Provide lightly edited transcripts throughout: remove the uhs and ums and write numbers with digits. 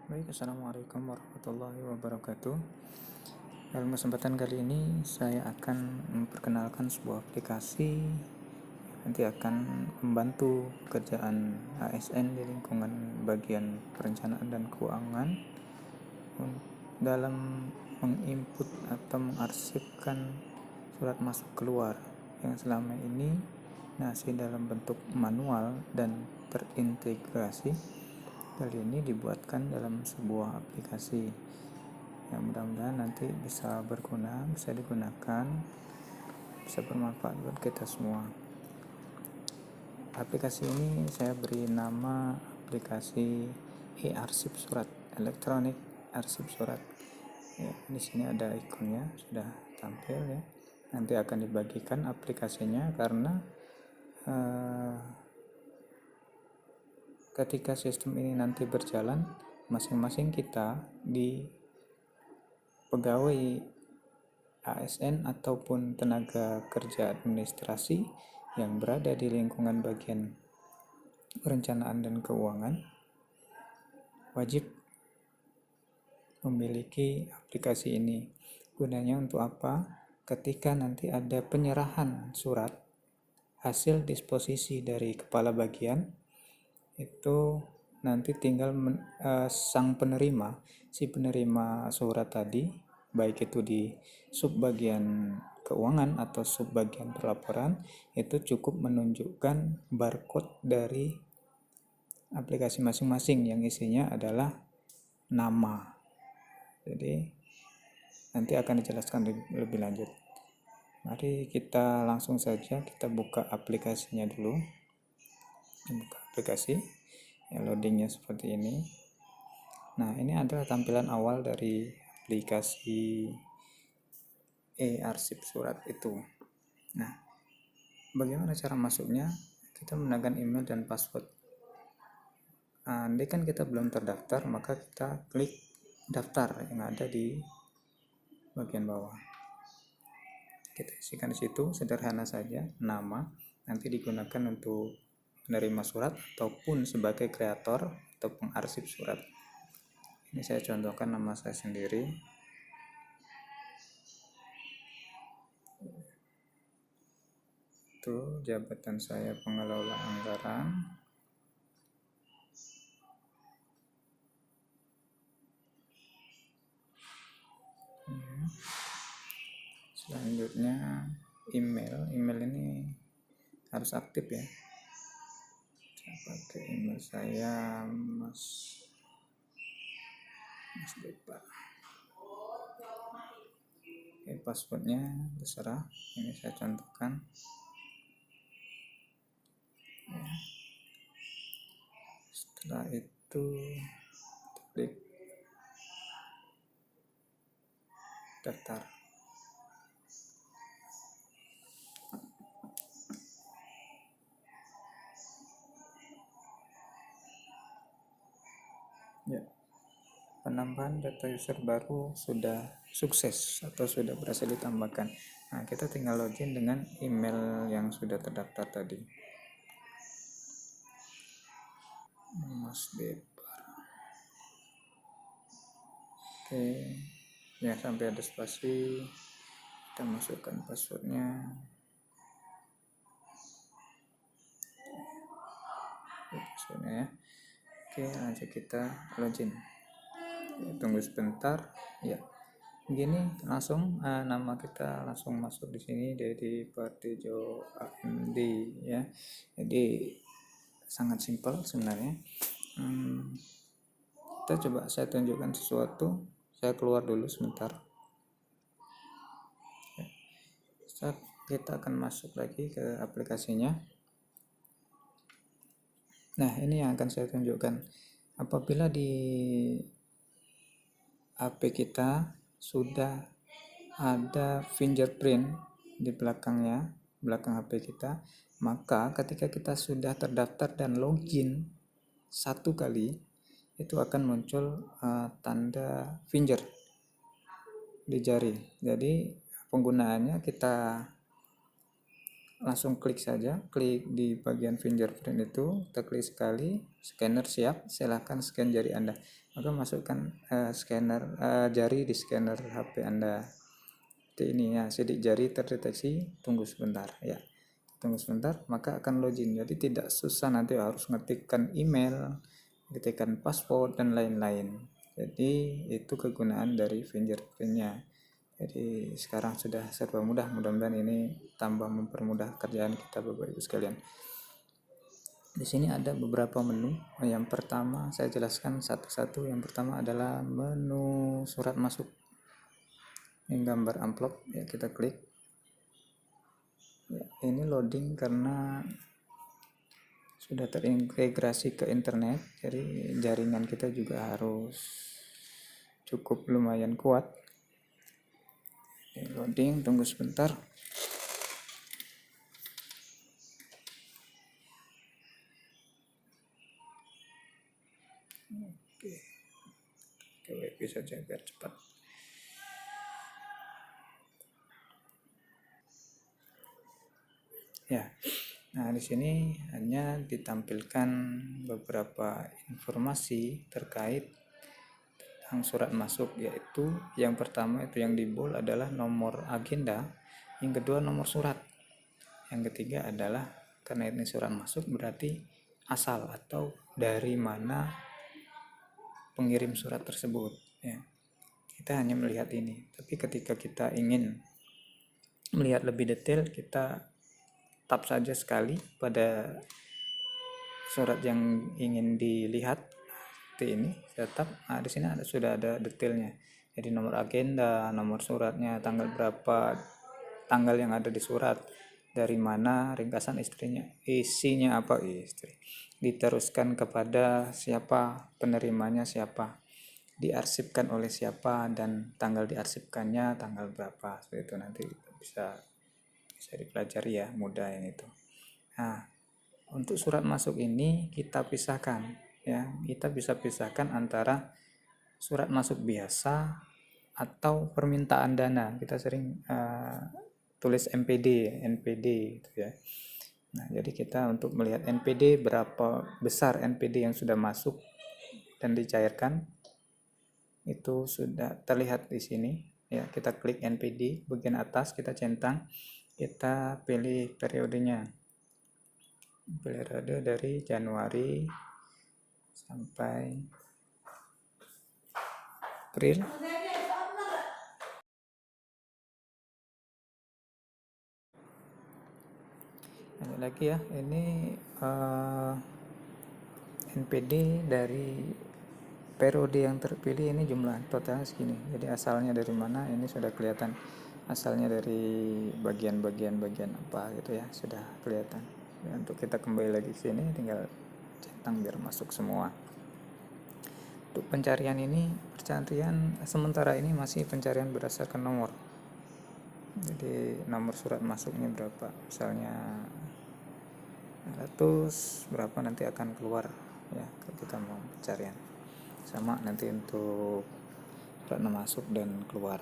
Baik, Assalamualaikum warahmatullahi wabarakatuh. Dalam kesempatan kali ini saya akan memperkenalkan sebuah aplikasi yang nanti akan membantu pekerjaan ASN di lingkungan bagian perencanaan dan keuangan dalam menginput atau mengarsipkan surat masuk keluar yang selama ini masih dalam bentuk manual dan terintegrasi. Kali ini dibuatkan dalam sebuah aplikasi yang mudah-mudahan nanti bisa berguna, bisa digunakan, bisa bermanfaat buat kita semua. Aplikasi ini saya beri nama aplikasi e-arsip surat, elektronik arsip surat. Ya, di sini ada ikonnya sudah tampil ya. Nanti akan dibagikan aplikasinya karena ketika sistem ini nanti berjalan, masing-masing kita di pegawai ASN ataupun tenaga kerja administrasi yang berada di lingkungan bagian perencanaan dan keuangan wajib memiliki aplikasi ini. Gunanya untuk apa? Ketika nanti ada penyerahan surat hasil disposisi dari kepala bagian, itu nanti tinggal sang penerima, si penerima surat tadi, baik itu di subbagian keuangan atau subbagian pelaporan, itu cukup menunjukkan barcode dari aplikasi masing-masing yang isinya adalah nama. Jadi nanti akan dijelaskan lebih lanjut. Mari kita langsung saja kita buka aplikasinya dulu. Buka aplikasi, ya, loadingnya seperti ini. Nah, ini adalah tampilan awal dari aplikasi e-arsip surat itu. Nah, bagaimana cara masuknya? Kita menggunakan email dan password. Andai kan kita belum terdaftar, maka kita klik daftar yang ada di bagian bawah. Kita isikan di situ, sederhana saja, nama, nanti digunakan untuk menerima surat ataupun sebagai kreator atau pengarsip surat. Ini saya contohkan nama saya sendiri. Itu jabatan saya pengelola anggaran. Selanjutnya email ini harus aktif ya. Saya pakai email saya Mas Depa. Oke, passwordnya terserah, ini saya contohkan ya. Setelah itu klik daftar. Ya, penambahan data user baru sudah sukses atau sudah berhasil ditambahkan. Nah, kita tinggal login dengan email yang sudah terdaftar tadi. Mas Depar. Oke, ya, sampai ada spasi, kita masukkan passwordnya. Passwordnya ya. Oke, lanjut kita login. Ya, tunggu sebentar. Ya, begini langsung nama kita langsung masuk di sini, Dedi Partejo AMD ya. Jadi sangat simpel sebenarnya. Kita coba saya tunjukkan sesuatu. Saya keluar dulu sebentar. Kita akan masuk lagi ke aplikasinya. Nah, ini yang akan saya tunjukkan. Apabila di HP kita sudah ada fingerprint di belakang HP kita, maka ketika kita sudah terdaftar dan login satu kali, itu akan muncul tanda finger di jari. Jadi penggunaannya kita langsung klik saja, klik di bagian fingerprint itu, kita klik sekali, scanner siap, silahkan scan jari Anda. Maka masukkan scanner jari di scanner HP Anda. Seperti ini ya, sidik jari terdeteksi, tunggu sebentar ya. Tunggu sebentar, maka akan login. Jadi tidak susah nanti harus ngetikkan email, ketikkan password dan lain-lain. Jadi itu kegunaan dari fingerprintnya. Jadi sekarang sudah serba mudah, mudah-mudahan ini tambah mempermudah kerjaan kita Bapak Ibu sekalian. Di sini ada beberapa menu. Yang pertama saya jelaskan satu-satu. Yang pertama adalah menu surat masuk. Ini gambar amplop ya, kita klik. Ya, ini loading karena sudah terintegrasi ke internet, jadi jaringan kita juga harus cukup lumayan kuat. Loading, tunggu sebentar. Oke, WP saja biar cepat. Ya, nah di sini hanya ditampilkan beberapa informasi terkait tentang surat masuk, yaitu yang pertama itu yang di bold adalah nomor agenda, yang kedua nomor surat, yang ketiga adalah karena ini surat masuk berarti asal atau dari mana pengirim surat tersebut ya. Kita hanya melihat ini, tapi ketika kita ingin melihat lebih detail, kita tap saja sekali pada surat yang ingin dilihat seperti ini, tetap di sini sudah ada detailnya, jadi nomor agenda, nomor suratnya, tanggal berapa, tanggal yang ada di surat, dari mana, ringkasan isinya apa, istri diteruskan kepada siapa, penerimanya siapa, diarsipkan oleh siapa, dan tanggal diarsipkannya tanggal berapa. Seperti itu nanti bisa dipelajari ya, mudah yang itu. Nah, untuk surat masuk ini kita pisahkan ya, kita bisa pisahkan antara surat masuk biasa atau permintaan dana. Kita sering tulis NPD gitu ya. Nah, jadi kita untuk melihat NPD, berapa besar NPD yang sudah masuk dan dicairkan, itu sudah terlihat di sini ya. Kita klik NPD bagian atas, kita centang, kita pilih periodenya, periode dari Januari sampai April. Ada lagi ya, ini NPD dari periode yang terpilih, ini jumlah totalnya segini. Jadi asalnya dari mana, ini sudah kelihatan. Asalnya dari bagian apa gitu ya, sudah kelihatan. Ya, untuk kita kembali lagi ke sini, tinggal centang biar masuk semua. Untuk pencarian ini, sementara ini masih pencarian berdasarkan nomor. Jadi nomor surat masuknya berapa, misalnya 100 berapa, nanti akan keluar ya ketika mau pencarian. Sama nanti untuk surat masuk dan keluar.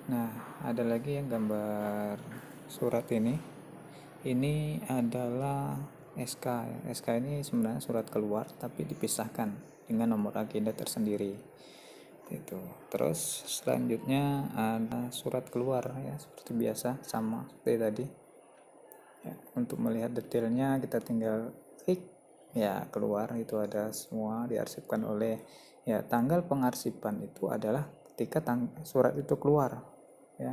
Nah, ada lagi yang gambar surat ini adalah SK. SK ini sebenarnya surat keluar tapi dipisahkan dengan nomor agenda tersendiri. Itu. Terus selanjutnya ada surat keluar ya, seperti biasa, sama seperti tadi. Ya, untuk melihat detailnya kita tinggal klik ya, keluar itu ada semua diarsipkan oleh ya. Tanggal pengarsipan itu adalah ketika surat itu keluar ya,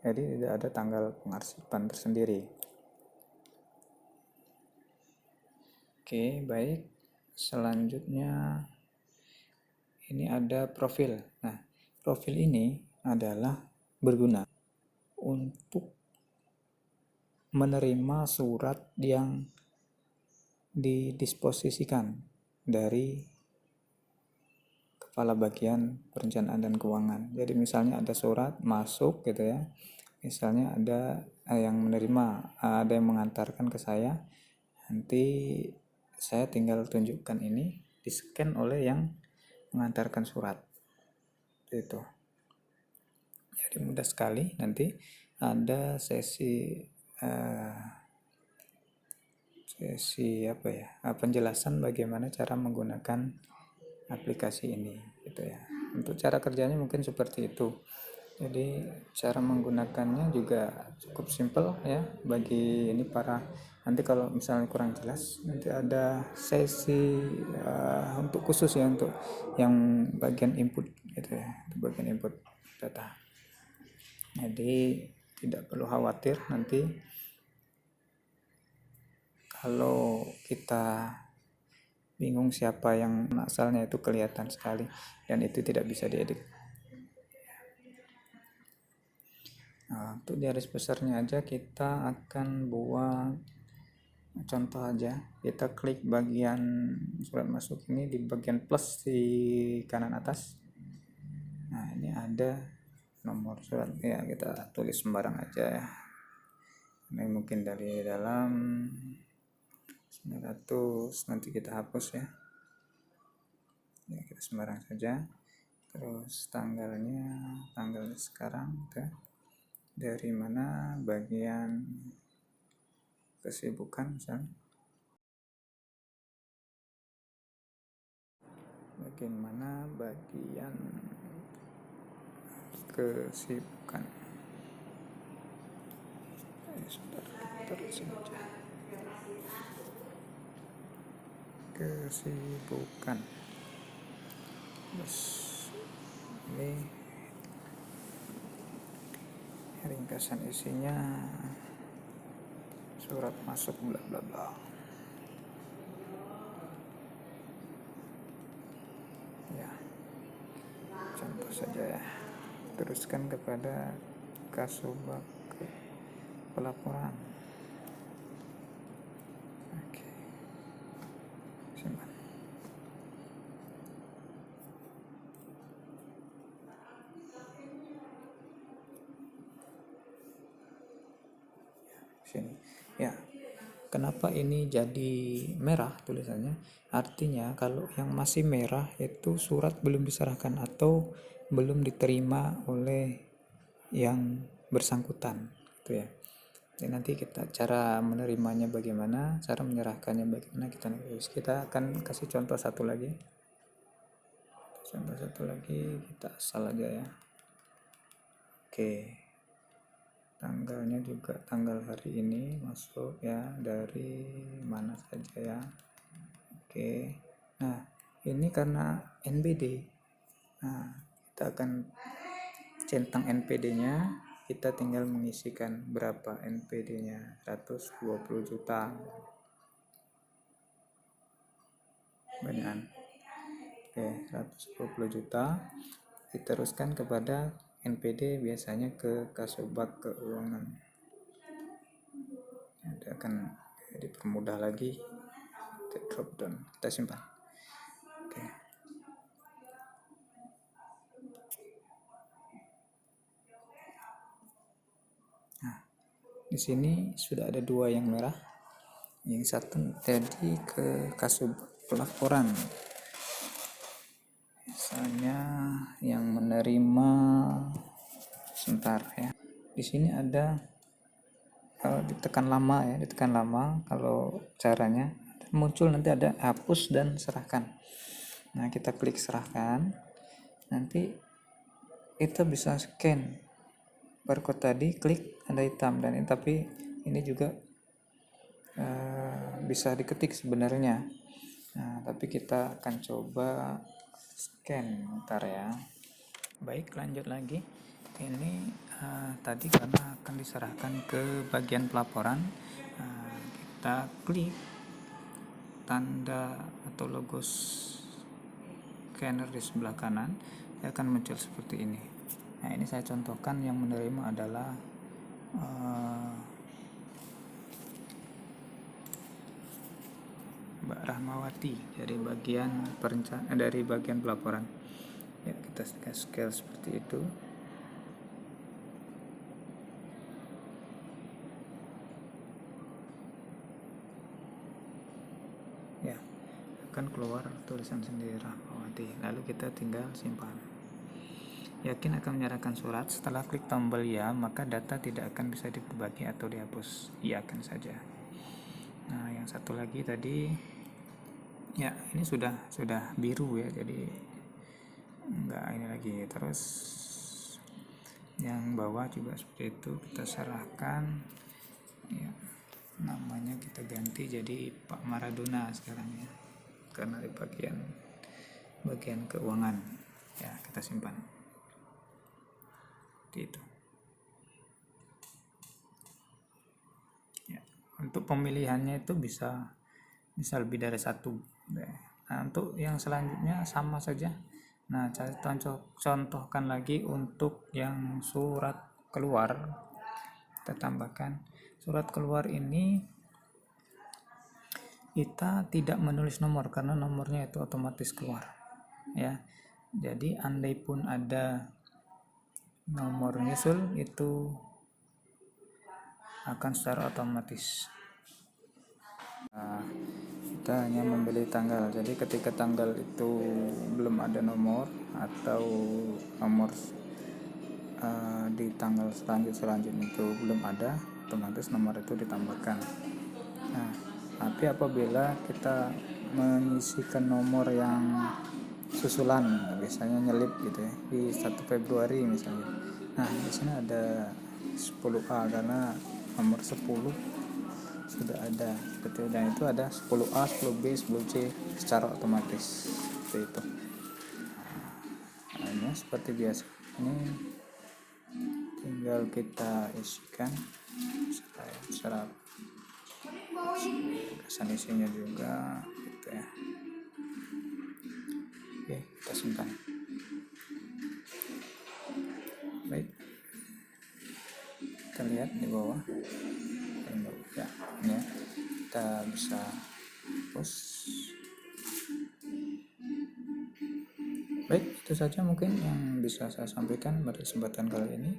jadi tidak ada tanggal pengarsipan tersendiri. Oke, baik, selanjutnya ini ada profil. Nah, profil ini adalah berguna untuk menerima surat yang didisposisikan dari kepala bagian perencanaan dan keuangan. Jadi misalnya ada surat masuk gitu ya, misalnya ada yang menerima, ada yang mengantarkan ke saya, nanti saya tinggal tunjukkan ini, di scan oleh yang mengantarkan surat itu. Jadi mudah sekali. Nanti ada sesi penjelasan bagaimana cara menggunakan aplikasi ini gitu ya. Untuk cara kerjanya mungkin seperti itu. Jadi cara menggunakannya juga cukup simpel ya bagi ini para, nanti kalau misalnya kurang jelas nanti ada sesi untuk khusus ya untuk yang bagian input gitu ya, untuk bagian input data. Jadi tidak perlu khawatir nanti kalau kita bingung siapa yang asalnya, itu kelihatan sekali dan itu tidak bisa diedit. Nah, untuk garis besarnya aja kita akan buat contoh aja. Kita klik bagian surat masuk ini di bagian plus di kanan atas. Nah, ini ada nomor surat ya, kita tulis sembarang aja ya. Ini mungkin dari dalam 900, nanti kita hapus ya. Ya, kita sembarang saja. Terus tanggalnya sekarang gitu. Dari mana bagian kesibukan misalnya, bagaimana bagian kesibukan, terus saja kesibukan. Terus ini ringkasan isinya surat masuk bla bla bla ya, contoh saja ya. Teruskan kepada Kasubag pelaporan. Oke, simpan. Sini ya. Kenapa ini jadi merah tulisannya? Artinya kalau yang masih merah itu surat belum diserahkan atau belum diterima oleh yang bersangkutan gitu ya. Jadi nanti kita cara menerimanya bagaimana, cara menyerahkannya bagaimana, kita akan kasih contoh satu lagi. Kita asal aja ya. Oke. Tanggalnya juga tanggal hari ini masuk ya, dari mana saja ya. Oke. Nah, ini karena NBD. Nah, kita akan centang NPD-nya, kita tinggal mengisikan berapa NPD-nya, 120 juta. Banyakan. Oke, 120 juta. Diteruskan kepada NPD, biasanya ke Kasubag Keuangan. Nanti akan dipermudah lagi. Drop down, kita simpan. Oke. Nah, di sini sudah ada dua yang merah. Yang satu tadi ke Kasubag pelaporan. Misalnya yang menerima, sebentar ya. Di sini ada ditekan lama kalau caranya muncul nanti ada hapus dan serahkan. Nah, kita klik serahkan, nanti kita bisa scan barcode tadi, klik tanda hitam, dan ini tapi ini juga bisa diketik sebenarnya. Nah, tapi kita akan coba scan ntar ya. Baik, lanjut lagi. Ini tadi karena akan diserahkan ke bagian pelaporan, kita klik tanda atau logo scanner di sebelah kanan, akan muncul seperti ini. Nah, ini saya contohkan yang menerima adalah Mbak Rahmawati dari bagian pelaporan. Ya, kita scale seperti itu. Ya, akan keluar tulisan sendiri Rahmawati. Lalu kita tinggal simpan. Yakin akan menyerahkan surat. Setelah klik tombol ya, maka data tidak akan bisa diperbagi atau dihapus. Iakan saja. Nah, yang satu lagi tadi, ya ini sudah biru ya, jadi enggak ini lagi. Terus yang bawah juga seperti itu, kita serahkan. Ya, namanya kita ganti jadi Pak Maradona sekarang ya, karena di bagian keuangan. Ya, kita simpan. Itu ya, untuk pemilihannya itu bisa lebih dari satu. Nah, untuk yang selanjutnya sama saja. Nah, saya contohkan lagi untuk yang surat keluar. Kita tambahkan surat keluar ini, kita tidak menulis nomor karena nomornya itu otomatis keluar ya. Jadi andai pun ada nomor nyusul, itu akan secara otomatis. Nah, kita hanya membeli tanggal. Jadi ketika tanggal itu belum ada nomor atau nomor di tanggal selanjutnya itu belum ada, otomatis nomor itu ditambahkan. Nah, tapi apabila kita mengisikan nomor yang susulan, biasanya nyelip gitu ya, di 1 Februari misalnya. Nah, di sini ada 10A karena nomor 10 sudah ada, betul, dan itu ada 10A, 10B, 10C secara otomatis seperti itu. Nah, ini seperti biasa, ini tinggal kita isikan secara kesan isinya juga gitu ya. Oke, kita simpan. Baik, kita lihat di bawah ya, ini ya, kita bisa hapus. Baik, itu saja mungkin yang bisa saya sampaikan pada kesempatan kali ini.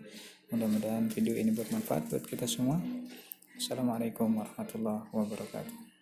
Mudah-mudahan video ini bermanfaat buat kita semua. Assalamualaikum warahmatullahi wabarakatuh.